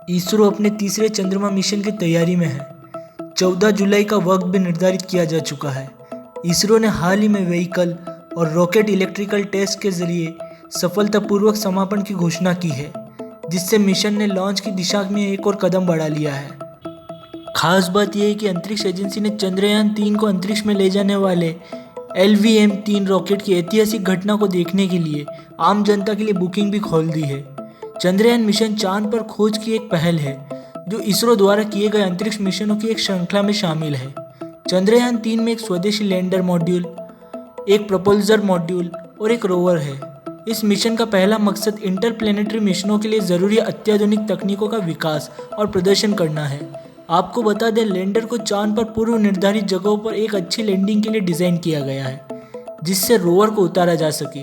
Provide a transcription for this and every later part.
इसरो अपने तीसरे चंद्रमा मिशन की तैयारी में है। 14 जुलाई का वक्त भी निर्धारित किया जा चुका है। इसरो ने हाल ही में व्हीकल और रॉकेट इलेक्ट्रिकल टेस्ट के जरिए सफलतापूर्वक समापन की घोषणा की है, जिससे मिशन ने लॉन्च की दिशा में एक और कदम बढ़ा लिया है। खास बात यह है कि अंतरिक्ष एजेंसी ने चंद्रयान-3 को अंतरिक्ष में ले जाने वाले LVM-3 रॉकेट की ऐतिहासिक घटना को देखने के लिए आम जनता के लिए बुकिंग भी खोल दी है। चंद्रयान मिशन चांद पर खोज की एक पहल है, जो इसरो द्वारा किए गए अंतरिक्ष मिशनों की एक श्रृंखला में शामिल है। चंद्रयान-3 में एक स्वदेशी लैंडर मॉड्यूल, एक प्रोपल्सर मॉड्यूल और एक रोवर है। इस मिशन का पहला मकसद इंटरप्लैनेटरी मिशनों के लिए ज़रूरी अत्याधुनिक तकनीकों का विकास और प्रदर्शन करना है। आपको बता दें, लैंडर को चांद पर पूर्व निर्धारित जगहों पर एक अच्छी लैंडिंग के लिए डिज़ाइन किया गया है, जिससे रोवर को उतारा जा सके।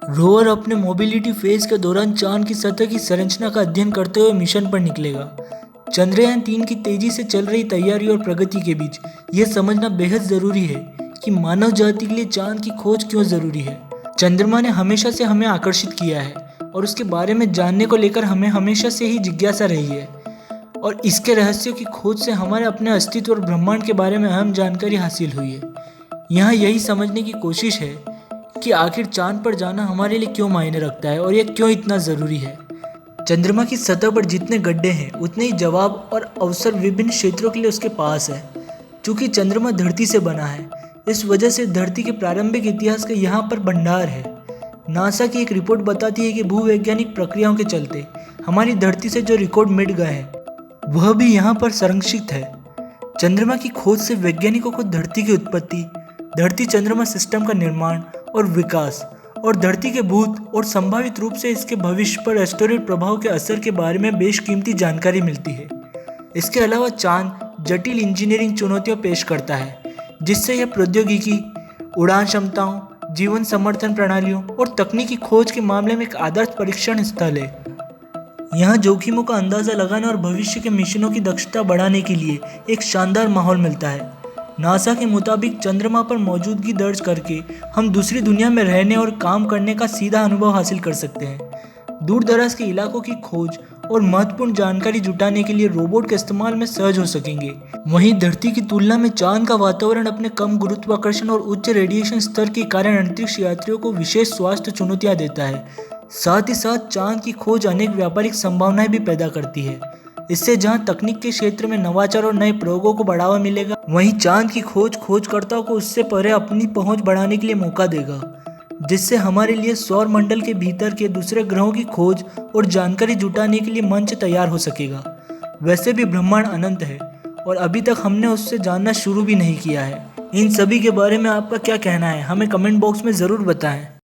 रोवर अपने मोबिलिटी फेज के दौरान चांद की सतह की संरचना का अध्ययन करते हुए मिशन पर निकलेगा। चंद्रयान-3 की तेजी से चल रही तैयारी और प्रगति के बीच यह समझना बेहद ज़रूरी है कि मानव जाति के लिए चांद की खोज क्यों ज़रूरी है। चंद्रमा ने हमेशा से हमें आकर्षित किया है और उसके बारे में जानने को लेकर हमें हमेशा से ही जिज्ञासा रही है, और इसके रहस्यों की खोज से हमारे अपने अस्तित्व और ब्रह्मांड के बारे में अहम जानकारी हासिल हुई है। यहाँ यही समझने की कोशिश है कि आखिर चांद पर जाना हमारे लिए क्यों मायने रखता है और यह क्यों इतना ज़रूरी है। चंद्रमा की सतह पर जितने गड्ढे हैं, उतने ही जवाब और अवसर विभिन्न क्षेत्रों के लिए उसके पास है। चूँकि चंद्रमा धरती से बना है, इस वजह से धरती के प्रारंभिक इतिहास का यहाँ पर भंडार है। नासा की एक रिपोर्ट बताती है कि भूवैज्ञानिक प्रक्रियाओं के चलते हमारी धरती से जो रिकॉर्ड मिट गए हैं, वह भी यहाँ पर संरक्षित है। चंद्रमा की खोज से वैज्ञानिकों को धरती की उत्पत्ति, धरती चंद्रमा सिस्टम का निर्माण और विकास, और धरती के भूत और संभावित रूप से इसके भविष्य पर एस्टेरॉयड प्रभाव के असर के बारे में बेशकीमती जानकारी मिलती है। इसके अलावा चांद जटिल इंजीनियरिंग चुनौतियां पेश करता है, जिससे यह प्रौद्योगिकी, उड़ान क्षमताओं, जीवन समर्थन प्रणालियों और तकनीकी खोज के मामले में एक आदर्श परीक्षण स्थल है। यहाँ जोखिमों का अंदाज़ा लगाने और भविष्य के मिशनों की दक्षता बढ़ाने के लिए एक शानदार माहौल मिलता है। नासा के मुताबिक चंद्रमा पर मौजूदगी दर्ज करके हम दूसरी दुनिया में रहने और काम करने का सीधा अनुभव हासिल कर सकते हैं। दूर दराज के इलाकों की खोज और महत्वपूर्ण जानकारी जुटाने के लिए रोबोट के इस्तेमाल में सहज हो सकेंगे। वहीं धरती की तुलना में चांद का वातावरण अपने कम गुरुत्वाकर्षण और उच्च रेडिएशन स्तर के कारण अंतरिक्ष यात्रियों को विशेष स्वास्थ्य चुनौतियां देता है। साथ ही साथ चांद की खोज अनेक व्यापारिक संभावनाएं भी पैदा करती है। इससे जहां तकनीक के क्षेत्र में नवाचार और नए प्रयोगों को बढ़ावा मिलेगा, वहीं चांद की खोज खोजकर्ताओं को उससे परे अपनी पहुंच बढ़ाने के लिए मौका देगा, जिससे हमारे लिए सौर मंडल के भीतर के दूसरे ग्रहों की खोज और जानकारी जुटाने के लिए मंच तैयार हो सकेगा। वैसे भी ब्रह्मांड अनंत है और अभी तक हमने उससे जानना शुरू भी नहीं किया है। इन सभी के बारे में आपका क्या कहना है, हमें कमेंट बॉक्स में ज़रूर बताएं।